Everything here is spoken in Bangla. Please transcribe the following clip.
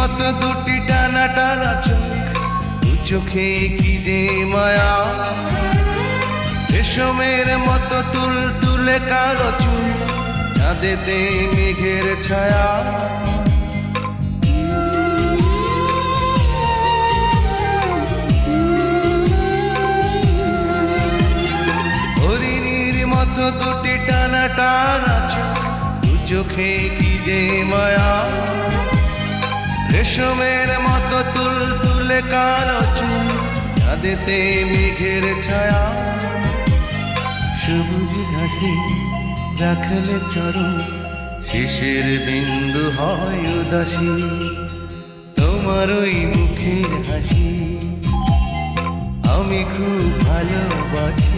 মতো দুটি টানা টানা চোখ, দু চোখে কি যে মায়া। রেশমের মতো তুল তুলে কালো চুল, চাঁদেতে মেঘের ছায়া। হরিণীর মতো দুটি টানা টানা চোখ, দু চোখে কি যে মায়া। রেশমের মতো তুল তুলে কালো চুল, চাঁদেতে মেঘের ছায়া। সবুজ ঘাসে রাখলে চরণ, শিশির বিন্দু হয় উদাসী। তোমার ওই মুখের হাসি আমি খুব ভালোবাসি।